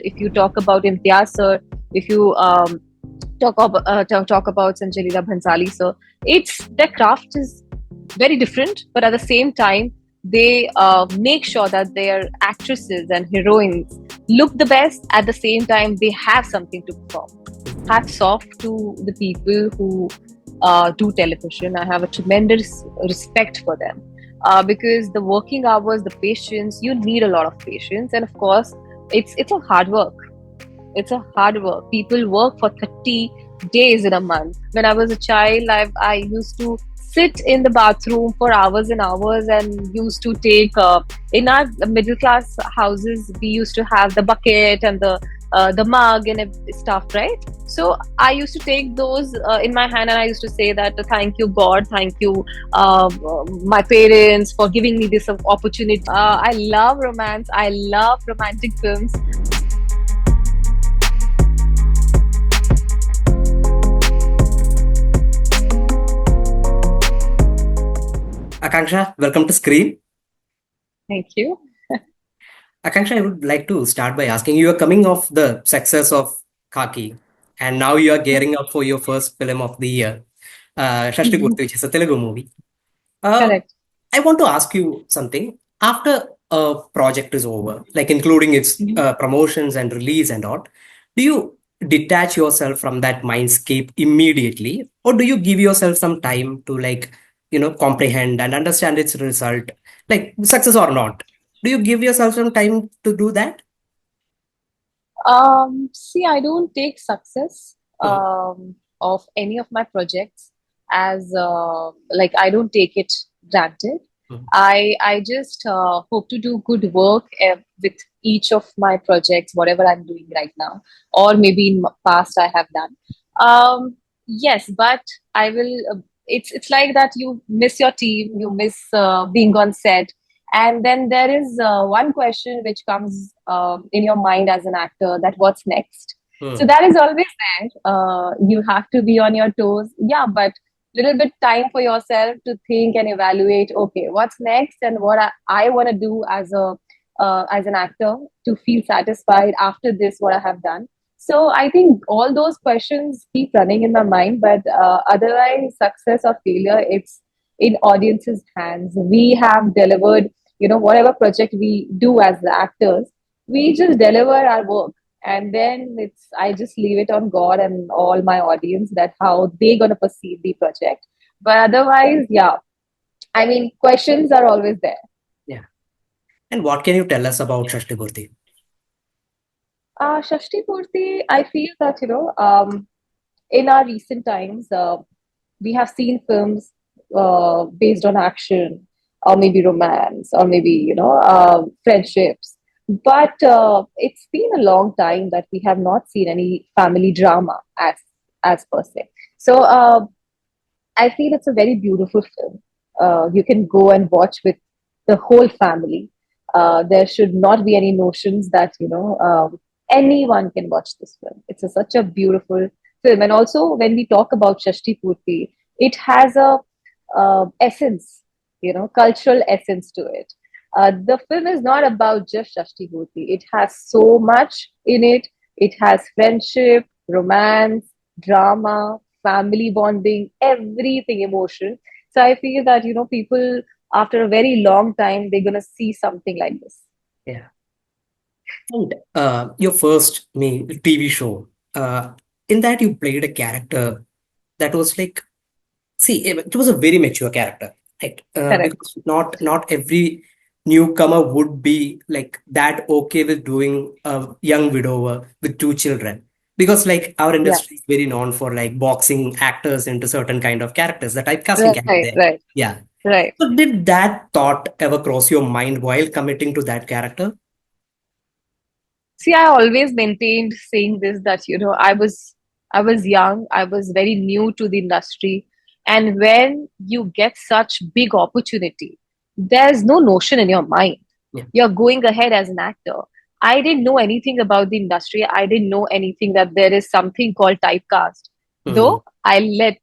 If you talk about Imtiaz sir, if you talk about Sanjay, Leela, Bhansali sir, it's their craft is very different, but at the same time, they make sure that their actresses and heroines look the best. At the same time, they have something to perform. Hats off to the people who do television. I have a tremendous respect for them because the working hours, the patience, you need a lot of patience, and of course, it's a hard work. It's a hard work. People work for 30 days in a month. When I was a child, I used to sit in the bathroom for hours and hours and used to take, in our middle class houses, we used to have the bucket and the mug and stuff, right? So I used to take those in my hand and I used to say that thank you, God, thank you, my parents, for giving me this opportunity. I love romance. I love romantic films. Akanksha, welcome to Screen. Thank you. Akanksha, I would like to start by asking you are coming off the success of Khaki, and now you are gearing up for your first film of the year, Shashtipoorthi, which is a Telugu movie. Uh, Correct. I want to ask you something. After a project is over, like including its Mhm. promotions and release and all, do you detach yourself from that mindscape immediately, or do you give yourself some time to comprehend and understand its result, like success or not? Do you give yourself some time to do that? See, I don't take success Mhm, of any of my projects as like I don't take it granted. mhm, I just hope to do good work with each of my projects, whatever I'm doing right now, or maybe in past I have done. Yes, but I will. It's like that. You miss your team. You miss being on set, and then there is one question which comes in your mind as an actor, that what's next? So mhm. that is always there. You have to be on your toes. Yeah, but little bit time for yourself to think and evaluate, okay, what's next and what I want to do as an actor to feel satisfied after this, what I have done. So I think all those questions keep running in my mind, but otherwise, success or failure, it's in audience's hands. We have delivered, whatever project we do as the actors, we just deliver our work, and then it's I just leave it on God and all my audience that how they gonna perceive the project. But otherwise, yeah, I mean, questions are always there. Yeah. And what can you tell us about Shashtipoorthi? Shashtipoorthi, I feel that in our recent times, we have seen films based on action or maybe romance or maybe friendships, but it's been a long time that we have not seen any family drama as per se. So I feel it's a very beautiful film. You can go and watch with the whole family. There should not be any notions that anyone can watch this film. It's such a beautiful film, and also when we talk about Shashti Purti, it has a essence, cultural essence to it. The film is not about just Shashti Purti. It has so much in it. It has friendship, romance, drama, family bonding, everything, emotion. So I feel that people after a very long time they're gonna see something like this. Yeah. And your first TV show, in that you played a character that was like, see, it was a very mature character, right? Correct. Because not every newcomer would be like that okay with doing a young widower with two children. Because like our Yeah. industry is very known for like boxing actors into certain kind of characters. The typecasting can be Right. there. Right. Yeah. Right. So did that thought ever cross your mind while committing to that character? See, I always maintained saying this that I was young, I was very new to the industry, and when you get such big opportunity, there's no notion in your mind. Yeah. You're going ahead as an actor. I didn't know anything about the industry. I didn't know anything that there is something called typecast. Mhm. Though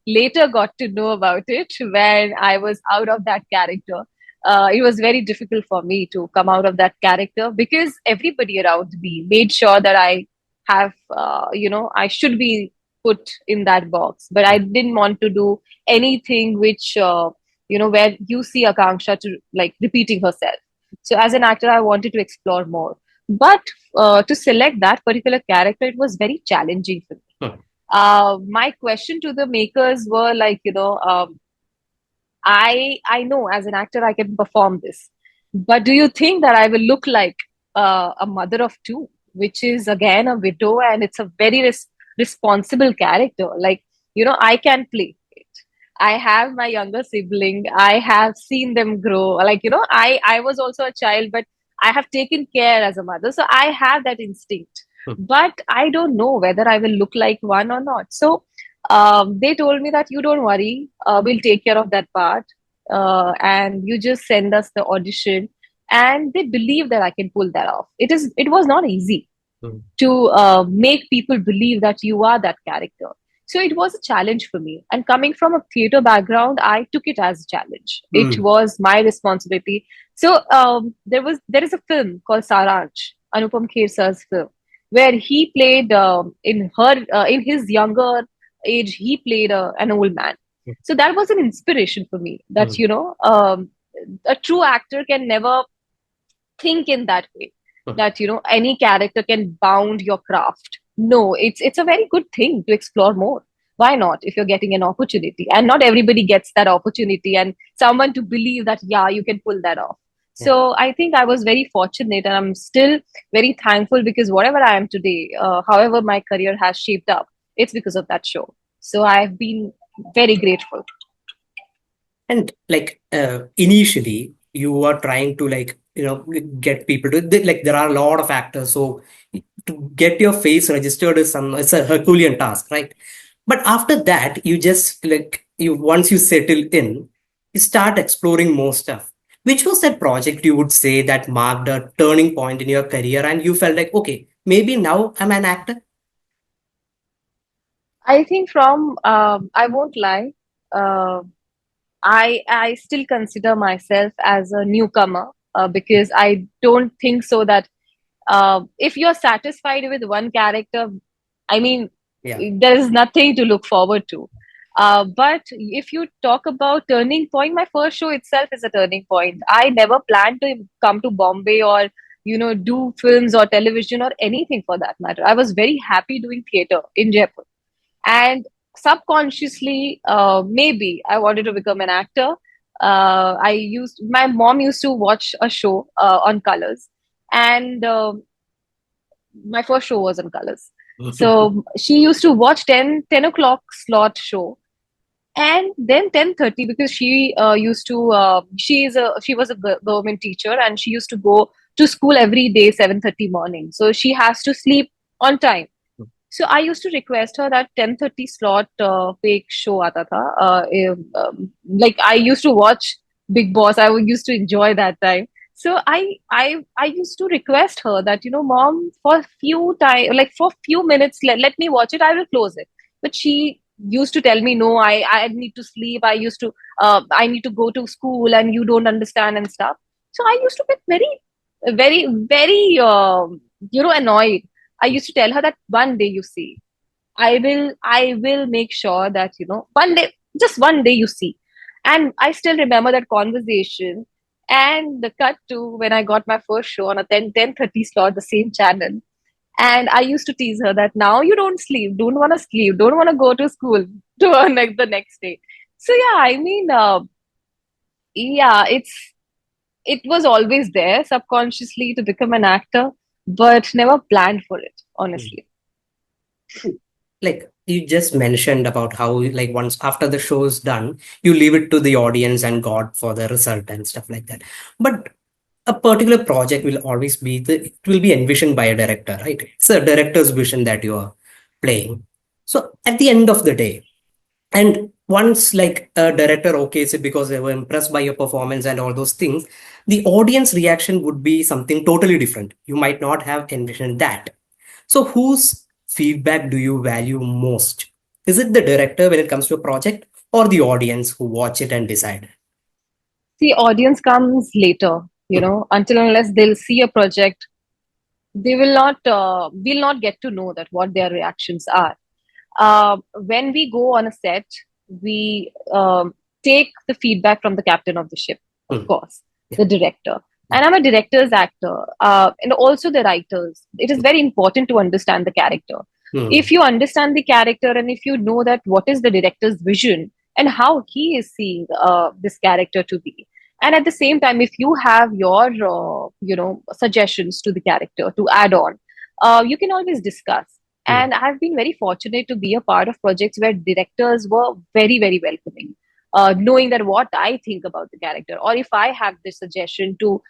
later got to know about it when I was out of that character. it was very difficult for me to come out of that character because everybody around me made sure that I have, I should be put in that box. But I didn't want to do anything which, where you see Akanksha to like repeating herself. So as an actor, I wanted to explore more. But to select that particular character, it was very challenging for me. Hmm. My question to the makers were like, I know as an actor I can perform this, but do you think that I will look like a mother of two, which is again a widow, and it's a very responsible character. Like I can play it. I have my younger sibling. I have seen them grow. Like I was also a child, but I have taken care as a mother, so I have that instinct. Hmm. But I don't know whether I will look like one or not. So they told me that you don't worry, we'll take care of that part, and you just send us the audition. And they believe that I can pull that off. It was not easy Hmm. to make people believe that you are that character. So it was a challenge for me. And coming from a theater background, I took it as a challenge. It Hmm. was my responsibility. So there is a film called Saransh, Anupam Kher sir's film, where he played in his younger age, he played an old man. So that was an inspiration for me. That Hmm. a true actor can never think in that way, Hmm. that any character can bound your craft. No, it's a very good thing to explore more. Why not, if you're getting an opportunity? And not everybody gets that opportunity, and someone to believe that yeah, you can pull that off. Yeah. So I think I was very fortunate, and I'm still very thankful, because whatever I am today, however my career has shaped up, it's because of that show. So I've been very grateful. And like initially, you are trying to like get people to like there are a lot of actors, so to get your face registered is some it's a Herculean task, right? But after that, you just like you once you settle in, you start exploring more stuff. Which was that project you would say that marked a turning point in your career and you felt like, okay, maybe now I'm an actor? I think from I won't lie, uh, I still consider myself as a newcomer, because I don't think so that if you're satisfied with one character, I mean, Yeah. there is nothing to look forward to. But if you talk about turning point, my first show itself is a turning point. I never planned to come to Bombay or do films or television or anything for that matter. I was very happy doing theater in Jaipur, and subconsciously, maybe I wanted to become an actor. I used My mom used to watch a show on Colors, and my first show was on Colors. So she used to watch 10 o'clock slot show, and then 10:30, because she was a government teacher, and she used to go to school every day 7:30 morning. So she has to sleep on time. So I used to request her that 10:30 slot पे एक show आता था. Like I used to watch Big Boss. Used to enjoy that time. So I used to request her that mom, for few time, like for few minutes, let me watch it. I will close it. But she used to tell me, no, I need to sleep. I need to go to school, and you don't understand and stuff. So I used to get very, very annoyed. I used to tell her that one day, you see, I will make sure that one day, just one day, you see. And I still remember that conversation, and the cut to when I got my first show on a 10:30 slot, the same channel. And I used to tease her that now you don't sleep, don't want to sleep, don't want to go to school to like the next day. So yeah, I mean, yeah, it was always there subconsciously to become an actor, but never planned for it, honestly. Like you just mentioned about how like once after the show is done you leave it to the audience and god for the result and stuff like that, but a particular project will always be it will be envisioned by a director, right? It's a director's vision that you are playing. So at the end of the day, and once like a director okays it because they were impressed by your performance and all those things, the audience reaction would be something totally different. You might not have envisioned that. So, whose feedback do you value most? Is it the director when it comes to a project or the audience who watch it and decide? See, audience comes later, until unless they'll see a project, they will not get to know that what their reactions are. When we go on a set, we take the feedback from the captain of the ship, of Mm. course, Yeah. the director. Yeah. And I'm a director's actor, and also the writers. It is very important to understand the character. If Mm. you understand the character and if you know that what is the director's vision and how he is seeing this character to be, and at the same time, if you have your suggestions to the character to add on, you can always discuss. Mm. And I've been very fortunate to be a part of projects where directors were very, very welcoming, knowing that what I think about the character, or if I have this suggestion to,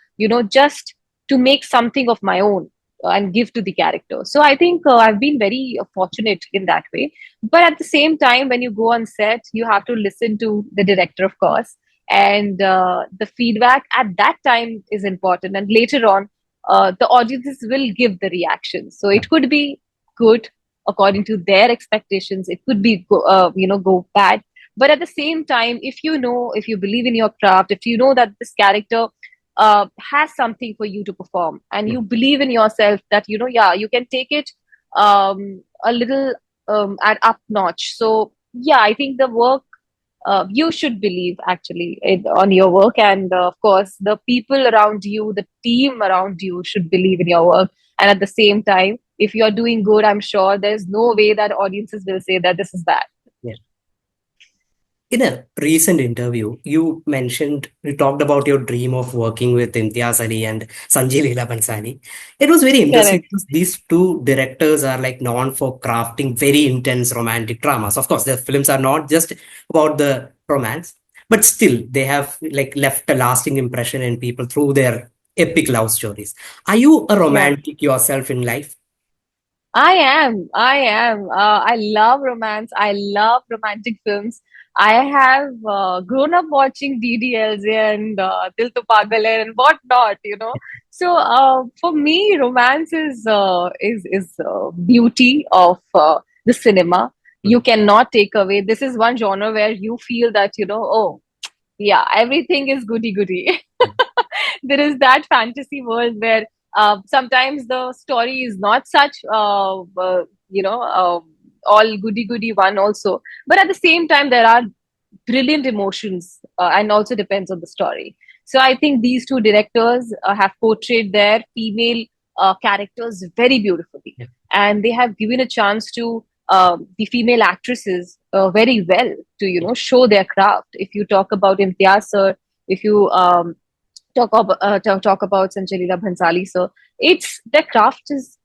just to make something of my own and give to the character. So I think I've been very fortunate in that way. But at the same time, when you go on set, you have to listen to the director, of course, and the feedback at that time is important. And later on, the audiences will give the reaction. So Yeah. it could be good according to their expectations. It could be go bad. But at the same time, if you believe in your craft, if you know that this character has something for you to perform, and Mm. you believe in yourself that yeah, you can take it a little at up notch. So yeah, I think the work, you should believe actually on your work, and of course the people around you, the team around you should believe in your work. And at the same time, if you're doing good, I'm sure there's no way that audiences will say that this is bad. Yeah. In a recent interview, you talked about your dream of working with Imtiaz Ali and Sanjay Leela Bhansali. It was very interesting Correct. because these two directors are like known for crafting very intense romantic dramas. Of course, their films are not just about the romance, but still they have like left a lasting impression in people through their epic love stories. Are you a Yeah. romantic yourself in life? I am. I am. I love romance. I love romantic films. I have grown up watching DDLs and Dil To Pagal Hai and whatnot. So for me, romance is beauty of the cinema. You Mm. cannot take away. This is one genre where you feel that oh yeah, everything is goody goody. There is that fantasy world where sometimes the story is not such all goody goody one also, but at the same time there are brilliant emotions, and also depends on the story. So I think these two directors have portrayed their female characters very beautifully, Yeah. and they have given a chance to the female actresses very well to Yeah. show their craft. If you talk about Imtiaz sir, if you talk about Sanjay Leela Bhansali, so it's their craft is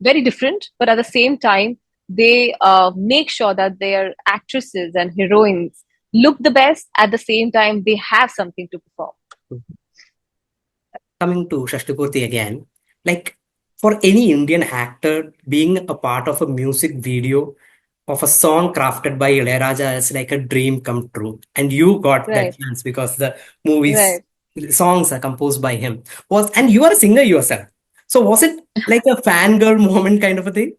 very different, but at the same time, they make sure that their actresses and heroines look the best. At the same time, they have something to perform. Coming to Shashtipoorthi again, like for any Indian actor, being a part of a music video of a song crafted by Ilaiyaraaja is like a dream come true. And you got that Right, chance because the movies right. songs are composed by him. And you are a singer yourself. So was it like a fangirl moment kind of a thing?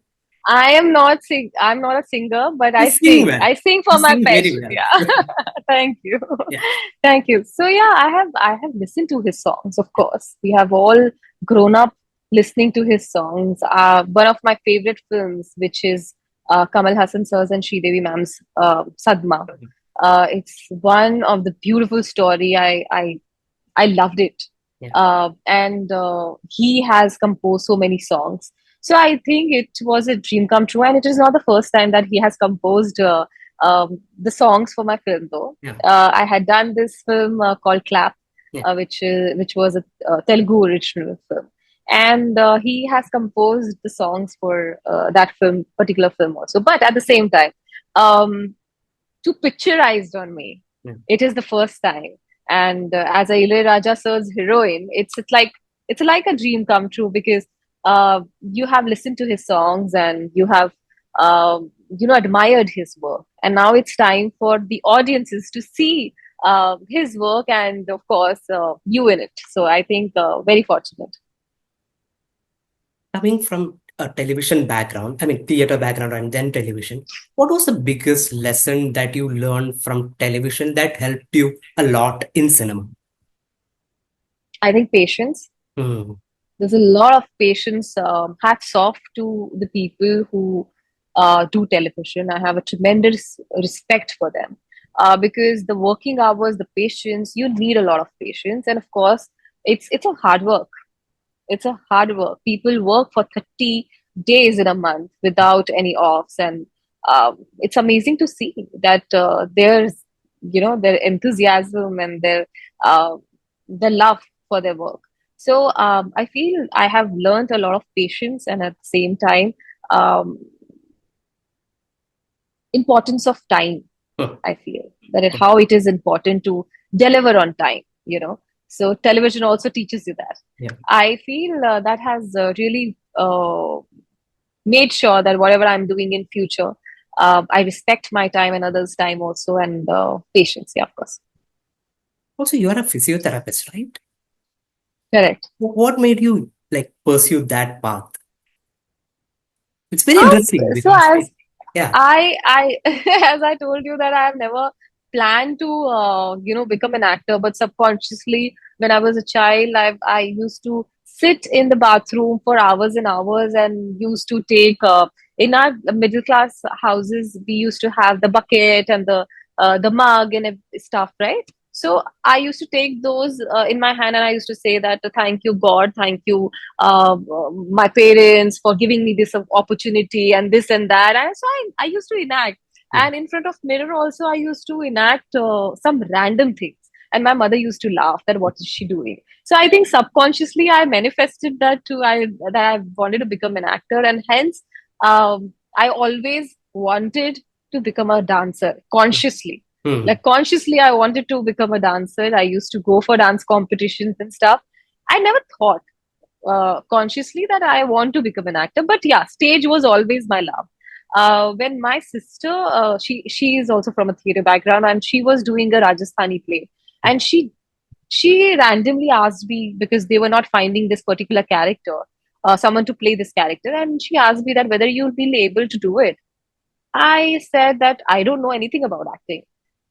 I'm not a singer, but You I sing sing. well. I sing You for my sing very passion. well. Yeah. Thank you. Yeah. Thank you. So yeah, I have listened to his songs, of course. We have all grown up listening to his songs. One of my favorite films, which is Kamal Hassan sir's and Devi ma'am's Sadma. It's one of the beautiful story. I loved it. Yeah. And he has composed so many songs. So I think it was a dream come true. And it is not the first time that he has composed the songs for my film, though. Yeah. I had done this film called Clap, Yeah. which was a Telugu original film. And he has composed the songs for that particular film also. But at the same time, um, to picturized on me. Yeah. It is the first time, and as a Ilaiyaraaja sir's heroine, it's like a dream come true because you have listened to his songs and you have admired his work, and now it's time for the audiences to see his work and of course you in it. So I think very fortunate. Coming from a television background, I mean theater background and then television, what was the biggest lesson that you learned from television that helped you a lot in cinema? I think patience. Hmm. There's a lot of patience. Hats off to the people who do television. I have a tremendous respect for them because the working hours, the patience, you need a lot of patience, and of course, it's a hard work. It's a hard work. People work for 30 days in a month without any offs, and it's amazing to see that there's their enthusiasm and uh, their love for their work. So I feel I have learned a lot of patience, and at the same time, um, importance of time. Hmm. I feel that how it is important to deliver on time. So television also teaches you that. Yeah. I feel that has really made sure that whatever I'm doing in future, I respect my time and others' time also, and patience. Yeah, of course. Also, you are a physiotherapist, right? Correct. What made you like pursue that path? It's very Um, interesting so because, yeah. I as I told you that I have never planned to become an actor, but subconsciously when I was a child, I used to sit in the bathroom for hours and hours and used to take in our middle class houses we used to have the bucket and the mug and stuff, right? So I used to take those in my hand and I used to say that thank you God, thank you my parents for giving me this opportunity and this and that. And so I used to enact. Hmm. And in front of mirror also, I used to enact some random things. And my mother used to laugh that what is she doing? So I think subconsciously I manifested that too. That I wanted to become an actor, and hence I always wanted to become a dancer consciously. Hmm. Like consciously, I wanted to become a dancer. I used to go for dance competitions and stuff. I never thought consciously that I want to become an actor. But yeah, stage was always my love. When my sister, she is also from a theater background, and she was doing a Rajasthani play, and she randomly asked me because they were not finding this particular character, someone to play this character, and she asked me that whether you'll be able to do it. I said that I don't know anything about acting.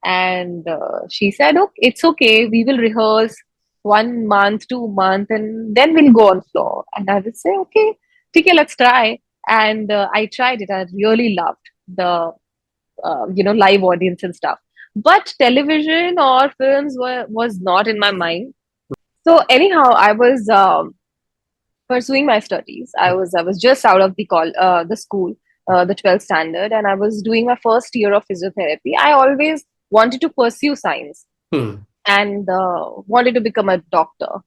And she said, okay, it's okay. We will rehearse 1 month, 2 months, and then we'll go on floor. And I would say, okay, okay, let's try. And I tried it. I really loved the, live audience and stuff. But television or films was not in my mind. So anyhow, I was pursuing my studies. I was just out of the school, the 12th standard, and I was doing my first year of physiotherapy. I always wanted to pursue science Hmm. and wanted to become a doctor.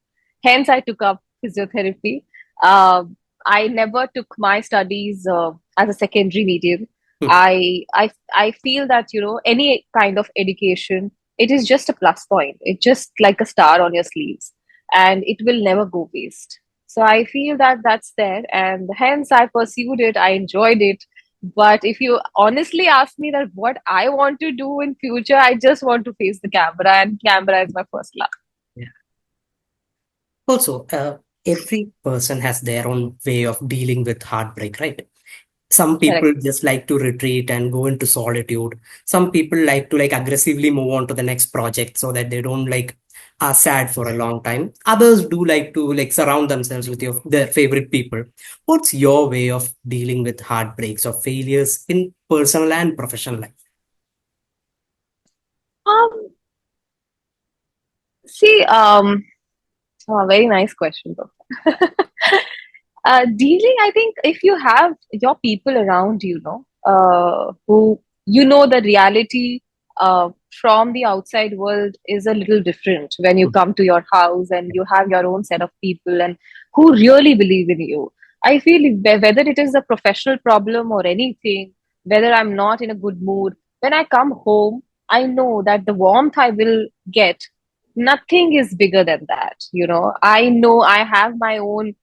Hence, I took up physiotherapy. Uh, I never took my studies as a secondary medium. Hmm. I feel that any kind of education, it is just a plus point. It's just like a star on your sleeves, and it will never go waste. So I feel that that's there, and hence I pursued it. I enjoyed it. But if you honestly ask me that what I want to do in future, I just want to face the camera, and camera is my first love. Yeah. Also, every person has their own way of dealing with heartbreak, right? Some people Correct. just like to retreat and go into solitude. Some people like to like aggressively move on to the next project so that they don't like are sad for a long time. Others do like to like surround themselves with their favorite people. What's your way of dealing with heartbreaks or failures in personal and professional life? Um, See, very nice question, though. Dealing, I think if you have your people around you, know, who the reality from the outside world is a little different when you come to your house and you have your own set of people and who really believe in you. I feel whether it is a professional problem or anything, whether I'm not in a good mood, when I come home, I know that the warmth I will get, nothing is bigger than that. I know I have my own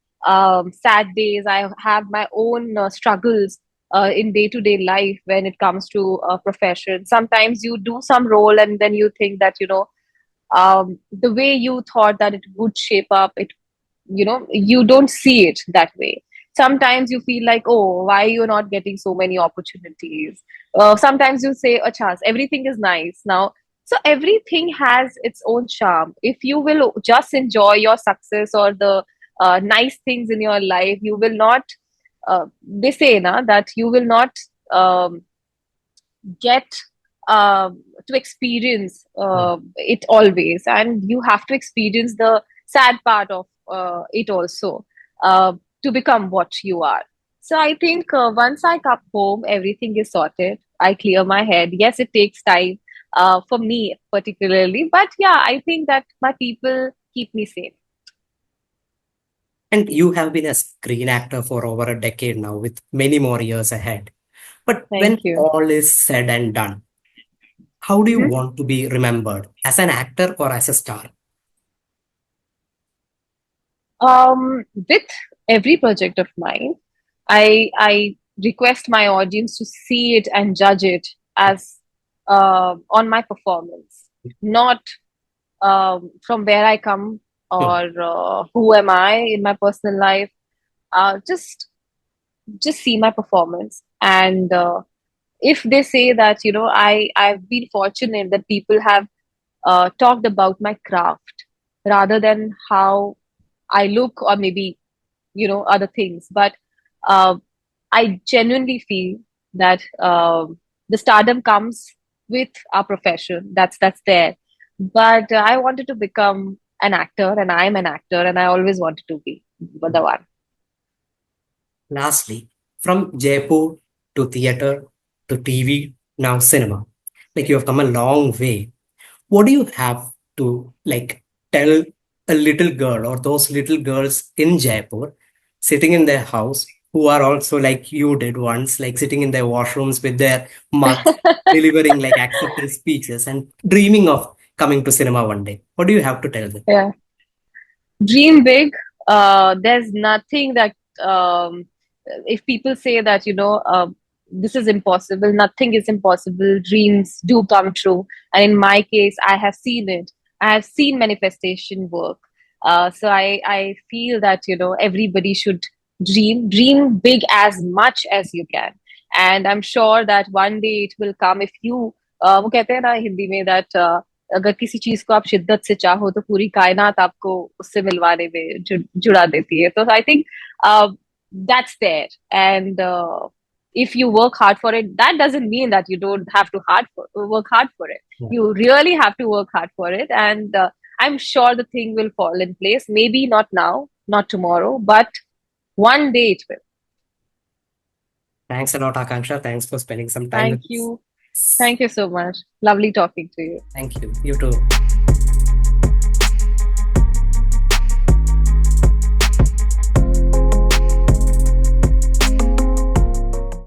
sad days. I have my own struggles in day to day life when it comes to a profession. Sometimes you do some role and then you think that, the way you thought that it would shape up, you don't see it that way. Sometimes you feel like, oh, why you're not getting so many opportunities. Sometimes you say, a chance, everything is nice now. So everything has its own charm. If you will just enjoy your success or the nice things in your life, you will not. They say na that you will not um, get to experience it always, and you have to experience the sad part of it also uh, to become what you are. So I think once I come home, everything is sorted. I clear my head. Yes, it takes time for me particularly, but yeah, I think that my people keep me safe. And you have been a screen actor for over a decade now, with many more years ahead. But when Thank you. all is said and done, how do you Mhm. want to be remembered? As an actor or as a star? With every project of mine, I request my audience to see it and judge it as on my performance, not from where I come Hmm. or who am I in my personal life. Just see my performance, and if they say that I've been fortunate that people have talked about my craft rather than how I look or maybe other things. But uh, I genuinely feel that the stardom comes with our profession. That's there. But I wanted to become an actor, and I'm an actor, and I always wanted to be the one. Lastly, from Jaipur to theater to TV, now cinema. Like you have come a long way. What do you have to like tell a little girl or those little girls in Jaipur sitting in their house who are also like you did once, like sitting in their washrooms with their mugs, delivering like acceptance speeches and dreaming of coming to cinema one day? What do you have to tell them? Yeah. Dream big. There's nothing that if people say that this is impossible, nothing is impossible. Dreams do come true, and in my case, I have seen it. I have seen manifestation work. So I feel that everybody should dream big as much as you can, and I'm sure that one day it will come. If you वो कहते हैं ना हिंदी में that अगर किसी चीज को आप शिद्दत से चाहो तो पूरी कायनात आपको उससे मिलवाने में जुड़ा देती है तो I think that's there and if you work hard for it that doesn't mean that you don't have to work hard for it. Yeah. You really have to work hard for it, and I'm sure the thing will fall in place, maybe not now, not tomorrow, but one day it will. Thanks a lot, Akanksha. Thanks for spending some time with Thank us. you. Thank you so much. Lovely talking to you. Thank you. You too.